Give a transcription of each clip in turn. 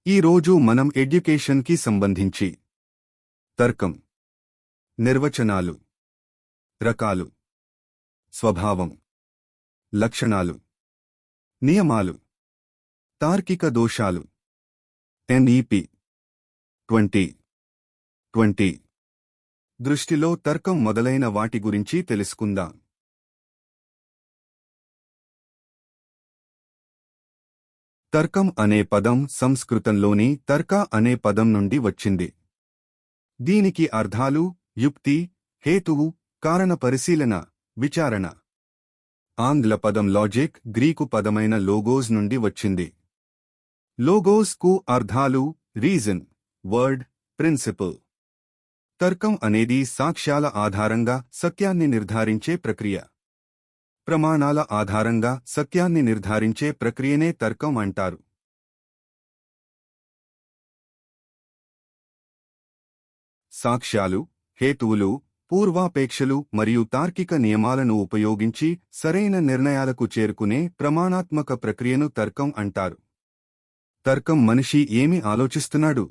ఈ రోజు మనం ఎడ్యుకేషన్కి సంబంధించి తర్కం, నిర్వచనాలు, రకాలు, స్వభావం, లక్షణాలు, నియమాలు, తార్కిక దోషాలు, NEP 2020 దృష్టిలో తర్కం మొదలైన వాటి గురించి తెలుసుకుందాం. తర్కం అనే పదం సంస్కృతంలోని తర్క అనే పదం నుండి వచ్చింది. దీనికి అర్థాలు యుక్తి, హేతువు, కారణ పరిశీలన, విచారణ. ఆంగ్ల పదం లాజిక్ గ్రీకు పదమైన లోగోస్ నుండి వచ్చింది. లోగోస్ కు అర్థాలు రీజన్, వర్డ్, ప్రిన్సిపల్. తర్కం అనేది సాక్ష్యాల ఆధారంగా సత్యాన్ని నిర్ధారించే ప్రక్రియ. ప్రమాణాల ఆధారంగా సత్యాన్ని నిర్ధారించే ప్రక్రియనే తర్కం అంటారు. సాక్ష్యాలు, హేతువులు, పూర్వాపేక్షలు మరియు తార్కిక నియమాలను ఉపయోగించి సరైన నిర్ణయాలకు చేరుకునే ప్రమాణాత్మక ప్రక్రియను తర్కం అంటారు. తర్కం మనిషి ఏమి ఆలోచిస్తున్నాడు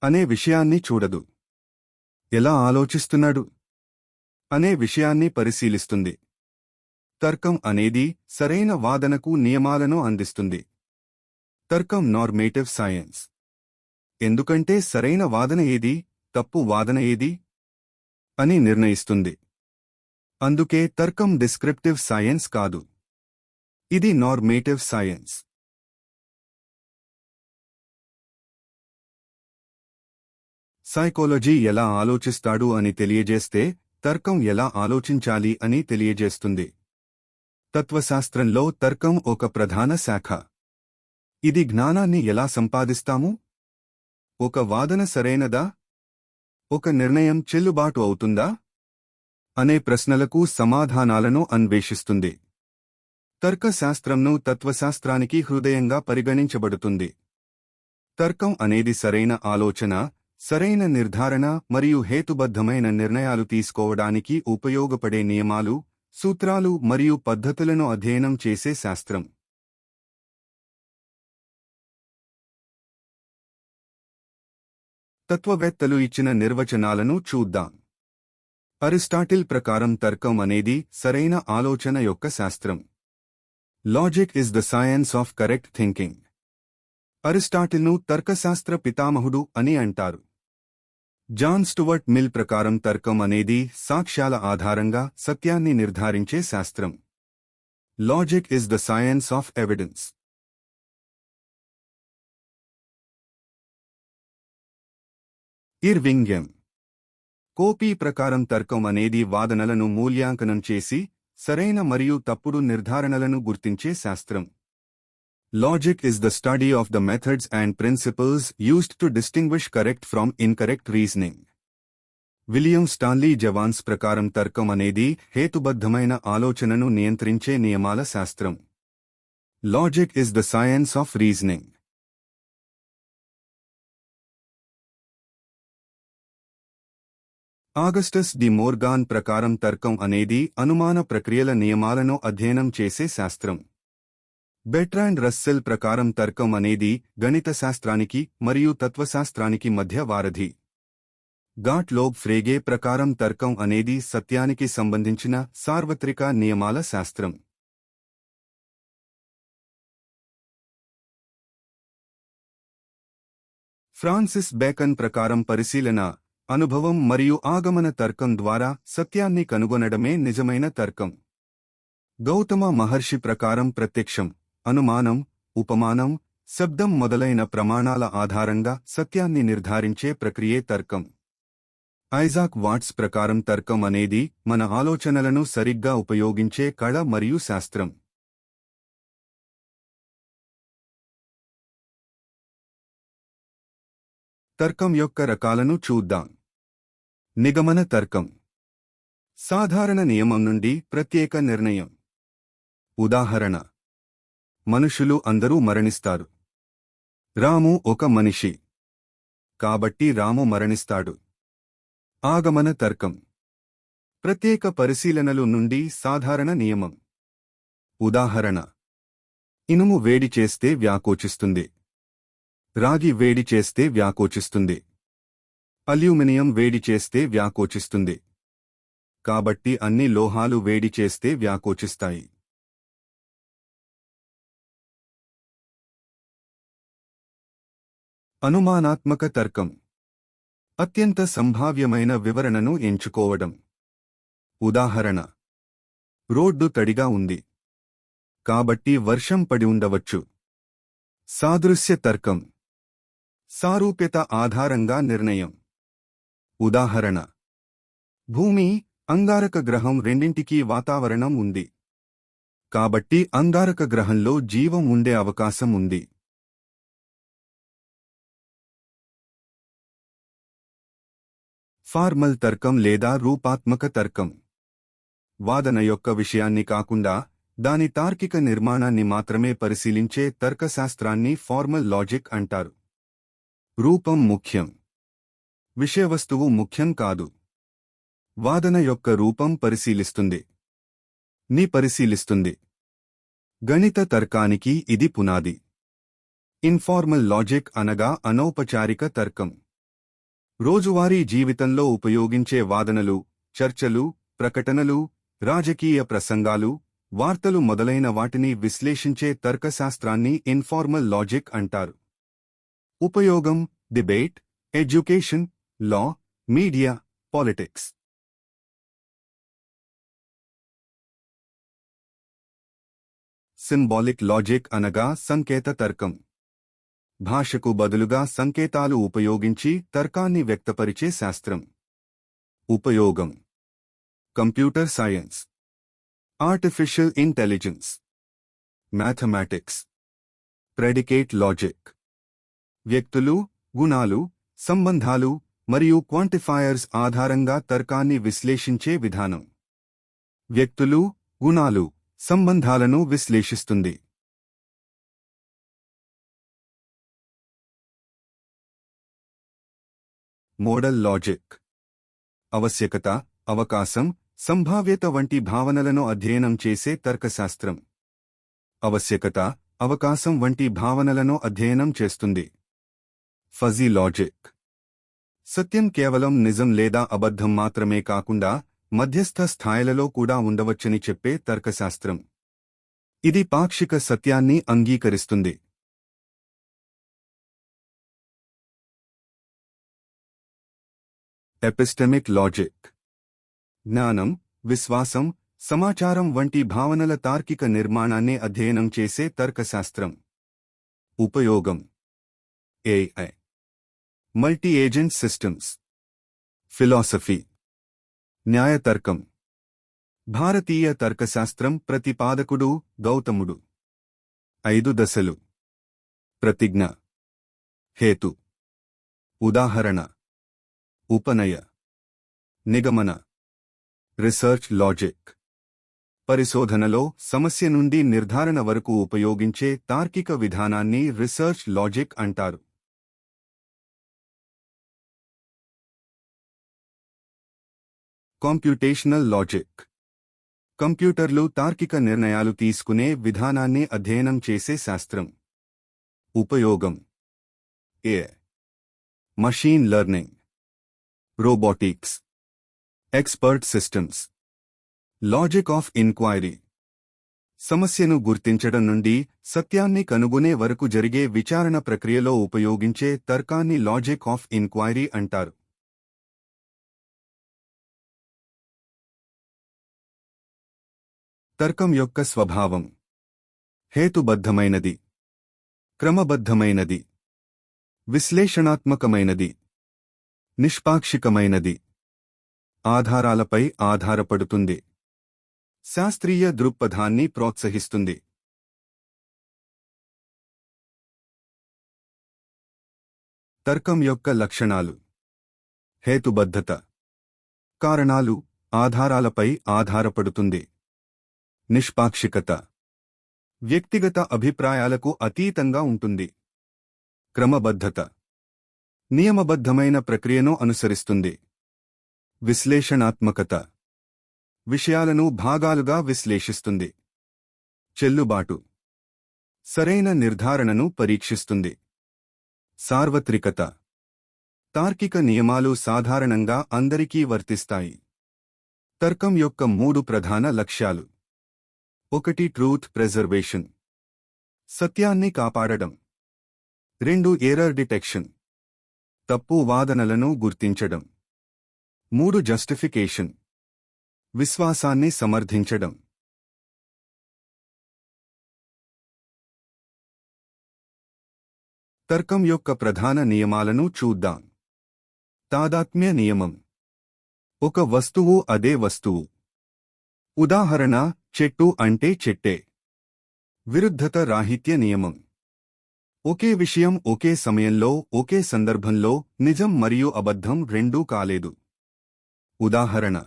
అనే విషయాన్ని చూడదు, ఎలా ఆలోచిస్తున్నాడు అనే విషయాన్ని పరిశీలిస్తుంది. తర్కం అనేది సరైన వాదనకు నియమాలను అందిస్తుంది. తర్కం నార్మేటివ్ సైన్స్. ఎందుకంటే సరైన వాదన ఏది, తప్పు వాదన ఏది అని నిర్ణయిస్తుంది. అందుకే తర్కం డిస్క్రిప్టివ్ సైన్స్ కాదు, ఇది నార్మేటివ్ సైన్స్. సైకాలజీ ఎలా ఆలోచిస్తాడు అని తెలియజేస్తే తర్కం ఎలా ఆలోచించాలి అని తెలియజేస్తుంది. తత్వశాస్త్రంలో తర్కం ఒక ప్రధాన శాఖ. ఇది జ్ఞానాన్ని ఎలా సంపాదిస్తాము, ఒక వాదన సరైనదా, ఒక నిర్ణయం చెల్లుబాటు అవుతుందా అనే ప్రశ్నలకు సమాధానాలను అన్వేషిస్తుంది. తర్కశాస్త్రంను తత్వశాస్త్రానికి హృదయంగా పరిగణించబడుతుంది. తర్కం అనేది సరైన ఆలోచన, సరైన నిర్ధారణ మరియు హేతుబద్ధమైన నిర్ణయాలు తీసుకోవడానికి ఉపయోగపడే నియమాలు, సూత్రాలు మరియు పద్ధతులను అధ్యయనం చేసే శాస్త్రం. తత్వవేత్తలు ఇచ్చిన నిర్వచనాలను చూద్దాం. అరిస్టాటిల్ ప్రకారం తర్కం అనేది సరైన ఆలోచన యొక్క శాస్త్రం. Logic is the science of correct thinking. అరిస్టాటిల్ను తర్కశాస్త్ర పితామహుడు అని అంటారు. జాన్ స్టువర్ట్ మిల్ ప్రకారం తర్కం అనేది సాక్ష్యాల ఆధారంగా సత్యాన్ని నిర్ధారించే శాస్త్రం. Logic is the science of evidence. Irving M. Copi ప్రకారం తర్కం అనేది వాదనలను మూల్యాంకనం చేసి సరైన మరియు తప్పుడు నిర్ధారణలను గుర్తించే శాస్త్రం. Logic is the study of the methods and principles used to distinguish correct from incorrect reasoning. William Stanley jawans ప్రకారం తర్కం అనేది హేతుబద్ధమైన ఆలోచనను నియంత్రించే నియమాల శాస్త్రం. Logic is the science of reasoning. Augustus de Morgan ప్రకారం తర్కం అనేది అనుమాన ప్రక్రియల నియమాలను అధ్యయనం చేసే శాస్త్రం. బెర్ట్రాండ్ రస్సెల్ ప్రకారం తర్కం అనేది గణిత శాస్త్రానికి మరియు తత్వశాస్త్రానికి మధ్య వారధి. గాట్లోబ్ ఫ్రేగే ప్రకారం తర్కం అనేది సత్యానికి సంబంధించిన సార్వత్రిక నియమాల శాస్త్రం. ఫ్రాన్సిస్ బేకన్ ప్రకారం పరిశీలన, అనుభవం మరియు ఆగమన తర్కం ద్వారా సత్యాన్ని కనుగొనడమే నిజమైన తర్కం. గౌతమ మహర్షి ప్రకారం ప్రత్యక్షం, అనుమానం, ఉపమానం, శబ్దం మొదలైన ప్రమాణాల ఆధారంగా సత్యాన్ని నిర్ధారించే ప్రక్రియే తర్కం. ఐజాక్ వాట్స్ ప్రకారం తర్కం అనేది మన ఆలోచనలను సరిగ్గా ఉపయోగించే కళ మరియు శాస్త్రం. తర్కం యొక్క రకాలను చూద్దాం. నిగమన తర్కం. సాధారణ నియమం నుండి ప్రత్యేక నిర్ణయం. ఉదాహరణ: మనుషులు అందరూ మరణిస్తారు. రాము ఒక మనిషి, కాబట్టి రాము మరణిస్తాడు. ఆగమన తర్కం. ప్రత్యేక పరిశీలనలు నుండి సాధారణ నియమం. ఉదాహరణ: ఇనుము వేడి చేస్తే వ్యాకోచిస్తుంది. రాగి వేడి చేస్తే వ్యాకోచిస్తుంది. అల్యూమినియం వేడి చేస్తే వ్యాకోచిస్తుంది. కాబట్టి అన్ని లోహాలు వేడి చేస్తే వ్యాకోచిస్తాయి. అనుమానాత్మక తర్కం. అత్యంత సంభావ్యమైన వివరణను ఎంచుకోవడం. ఉదాహరణ: రోడ్డు తడిగా ఉంది, కాబట్టి వర్షం పడి ఉండవచ్చు. సాదృశ్య తర్కం. సారూప్యత ఆధారంగా నిర్ణయం. ఉదాహరణ: భూమి, అంగారక గ్రహం రెండింటికీ వాతావరణం ఉంది, కాబట్టి అంగారక గ్రహంలో జీవం ఉండే అవకాశం ఉంది. ఫార్మల్ తర్కం లేదా రూపాత్మక తర్కం. వాదన యొక్క విషయాన్ని కాకుండా దాని తార్కిక నిర్మాణాన్ని మాత్రమే పరిశీలించే తర్కశాస్త్రాన్ని ఫార్మల్ లాజిక్ అంటారు. రూపం ముఖ్యం, విషయవస్తువు ముఖ్యం కాదు. వాదన యొక్క రూపం పరిశీలిస్తుంది, పరిశీలిస్తుంది. గణిత తర్కానికి ఇది పునాది. ఇన్ఫార్మల్ లాజిక్ అనగా అనౌపచారిక తర్కం. రోజువారీ జీవితంలో ఉపయోగించే వాదనలు, చర్చలు, ప్రకటనలు, రాజకీయ ప్రసంగాలు, వార్తలు మొదలైన వాటిని విశ్లేషించే తర్కశాస్త్రాన్ని ఇన్ఫార్మల్ లాజిక్ అంటారు. ఉపయోగం: డిబేట్, ఎడ్యుకేషన్, లా, మీడియా, పాలిటిక్స్. సింబాలిక్ లాజిక్ అనగా సంకేత తర్కం. భాషకు బదులుగా సంకేతాలు ఉపయోగించి తర్కాన్ని వ్యక్తపరిచే శాస్త్రం. ఉపయోగం: computer science, artificial intelligence, mathematics. Predicate logic. వ్యక్తులు, గుణాలు, సంబంధాలు మరియు క్వాంటిఫైయర్స్ ఆధారంగా తర్కాన్ని విశ్లేషించే విధానం. వ్యక్తులు, గుణాలు, సంబంధాలను విశ్లేషిస్తుంది. Model logic. ఆవశ్యకత, అవకాశం, సంభావ్యత వంటి భావనలను అధ్యయనం చేసే తర్కశాస్త్రం. ఆవశ్యకత, అవకాశం వంటి భావనలను అధ్యయనం చేస్తుంది. Fuzzy logic. సత్యం కేవలం నిజం లేదా అబద్ధం మాత్రమే కాకుండా మధ్యస్థ స్థాయిలలో కూడా ఉండవచ్చని చెప్పే తర్కశాస్త్రం. ఇది పాక్షిక సత్యాన్ని అంగీకరిస్తుంది. ఎపిస్టెమిక్ లాజిక్. జ్ఞానం, విశ్వాసం, సమాచారం వంటి భావనల తార్కిక నిర్మాణాన్ని అధ్యయనం చేసే తర్కశాస్త్రం. ఉపయోగం: AI, multi agent systems, philosophy, న్యాయతర్కం. భారతీయ తర్కశాస్త్రం ప్రతిపాదకుడు గౌతముడు. 5 దశలు. ప్రతిజ్ఞ, హేతు. ఉదాహరణ: ఉపనయ, నిగమన. Research logic. పరిశోధనలో సమస్య నుండి నిర్ధారణ వరకు ఉపయోగించే తార్కిక విధానాన్ని రీసెర్చ్ లాజిక్ అంటారు. Computational logic. కంప్యూటర్లు తార్కిక నిర్ణయాలు తీసుకునే విధానాన్ని అధ్యయనం చేసే శాస్త్రం. ఉపయోగం: AI, machine learning, robotics, expert systems. Logic of inquiry. సమస్యను గుర్తించడం నుండి సత్యాన్ని కనుగొనే వరకు జరిగే విచారణ ప్రక్రియలో ఉపయోగించే తర్కాన్ని లాజిక్ ఆఫ్ ఇన్క్వైరీ అంటారు. తర్కం యొక్క స్వభావం. హేతుబద్ధమైనది, క్రమబద్ధమైనది, విశ్లేషణాత్మకమైనది, నిష్పాక్షికమైనది. ఆధారాలపై ఆధారపడుతుంది. శాస్త్రీయ దృక్పథాన్ని ప్రోత్సహిస్తుంది. తర్కం యొక్క లక్షణాలు. హేతుబద్ధత. కారణాలు, ఆధారాలపై ఆధారపడుతుంది. నిష్పాక్షికత. వ్యక్తిగత అభిప్రాయాలకు అతీతంగా ఉంటుంది. క్రమబద్ధత. నియమబద్ధమైన ప్రక్రియను అనుసరిస్తుంది. విశ్లేషణాత్మకత. విషయాలను భాగాలుగా విశ్లేషిస్తుంది. చెల్లుబాటు. సరైన నిర్ధారణను పరీక్షిస్తుంది. సార్వత్రికత. తార్కిక నియమాలు సాధారణంగా అందరికీ వర్తిస్తాయి. తర్కం యొక్క 3 ప్రధాన లక్ష్యాలు. 1 ట్రూత్ ప్రెజర్వేషన్, సత్యాన్ని కాపాడడం. 2 ఎర్రర్ డిటెక్షన్, తప్పు వాదనలను గుర్తించడం. 3 జస్టిఫికేషన్, విశ్వాసాన్ని సమర్థించడం. తర్కం యొక్క ప్రధాన నియమాలను చూద్దాం. తాదాత్మ్య నియమం. ఒక వస్తువు అదే వస్తువు. ఉదాహరణ, చెట్టు అంటే చెట్టే. విరుద్ధత రాహిత్య నియమం. ఒకే విషయం ఒకే సమయంలో ఒకే సందర్భంలో నిజం మరియు అబద్ధం రెండూ కాలేదు. ఉదాహరణ,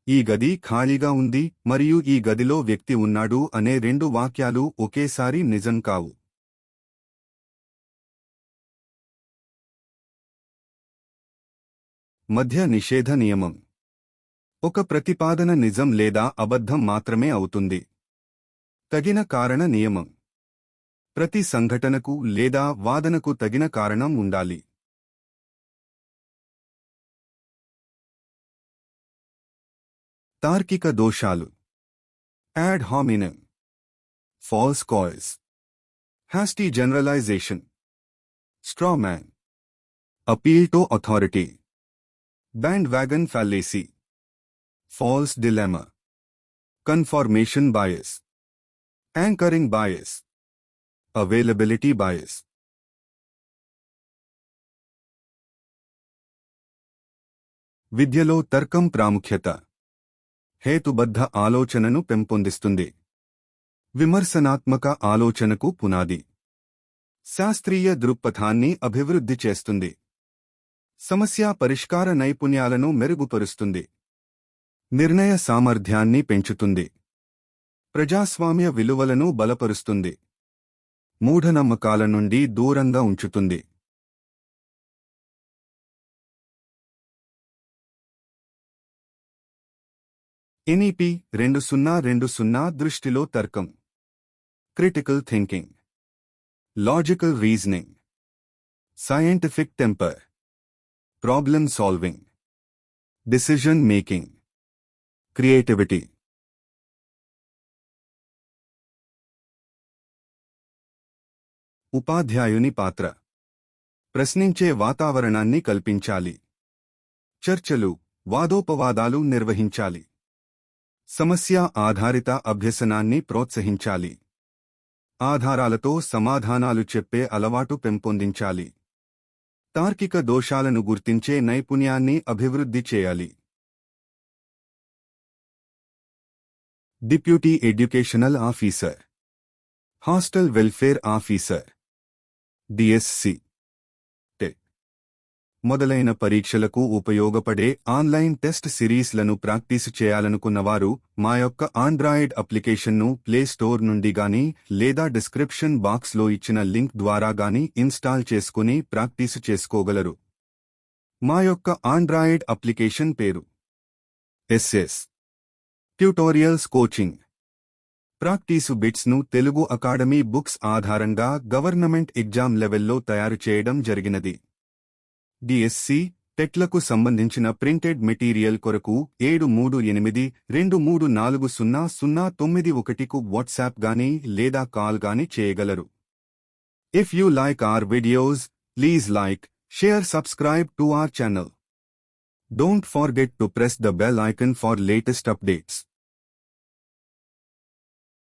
ఈ గది ఖాళీగా ఉంది మరియు ఈ గదిలో వ్యక్తి ఉన్నాడు అనే 2 వాక్యాలు ఒకేసారి నిజం కావు. మధ్య నిషేధ నియమం. ఒక ప్రతిపాదన నిజం లేదా అబద్ధం మాత్రమే అవుతుంది. తగిన కారణ నియమం. ప్రతి సంఘటనకు లేదా వాదనకు తగిన కారణం ఉండాలి. తార్కిక దోషాలు. Ad hominem, false cause, hasty generalization, straw man, appeal to authority, bandwagon fallacy, false dilemma, confirmation bias, anchoring bias, availability bias. విద్యలో తర్కం ప్రాముఖ్యత. హేతుబద్ధ ఆలోచనను పెంపొందిస్తుంది. విమర్శనాత్మక ఆలోచనకు పునాది. శాస్త్రీయ దృక్పథాన్ని అభివృద్ధి చేస్తుంది. సమస్య పరిష్కార నైపుణ్యాలను మెరుగుపరుస్తుంది. నిర్ణయ సామర్థ్యాన్ని పెంచుతుంది. ప్రజాస్వామ్య విలువలను బలపరుస్తుంది. మూఢనమ్మకాల నుండి దూరంగా ఉంచుతుంది. ఎన్ఈపి 2020 దృష్టిలో తర్కం. Critical thinking, logical reasoning, scientific temper, problem solving, decision making, creativity. ఉపాధ్యాయుని పాత్ర. ప్రశ్నించే వాతావరణాన్ని కల్పించాలి. చర్చలు, వాదోపవాదాలు నిర్వహించాలి. సమస్య ఆధారిత అభ్యసనాన్ని ప్రోత్సహించాలి. ఆధారాలతో సమాధానాలు చెప్పే అలవాటు పెంపొందించాలి. తార్కిక దోషాలను గుర్తించే నైపుణ్యాన్ని అభివృద్ధి చేయాలి. Deputy educational officer, hostel welfare officer, DSC, TET మొదలైన పరీక్షలకు ఉపయోగపడే ఆన్లైన్ టెస్ట్ సిరీస్లను ప్రాక్టీసు చేయాలనుకున్నవారు మా యొక్క ఆండ్రాయిడ్ అప్లికేషన్ను ప్లే స్టోర్ నుండి గానీ లేదా డిస్క్రిప్షన్ బాక్స్లో ఇచ్చిన లింక్ ద్వారా గానీ ఇన్స్టాల్ చేసుకుని ప్రాక్టీసు చేసుకోగలరు. మా యొక్క ఆండ్రాయిడ్ అప్లికేషన్ పేరు ఎస్ఎస్ ట్యూటోరియల్స్ కోచింగ్. ప్రాక్టీసు బిట్స్ను తెలుగు అకాడమీ బుక్స్ ఆధారంగా గవర్నమెంట్ ఎగ్జామ్ లెవెల్లో తయారు చేయడం జరిగినది. డిఎస్సి, టెట్లకు సంబంధించిన ప్రింటెడ్ మెటీరియల్ కొరకు 7382340091కు వాట్సాప్ గానీ లేదా కాల్ గానీ చేయగలరు. If you like our videos, please like, share, subscribe to our channel. Don't forget to press the bell icon for latest updates.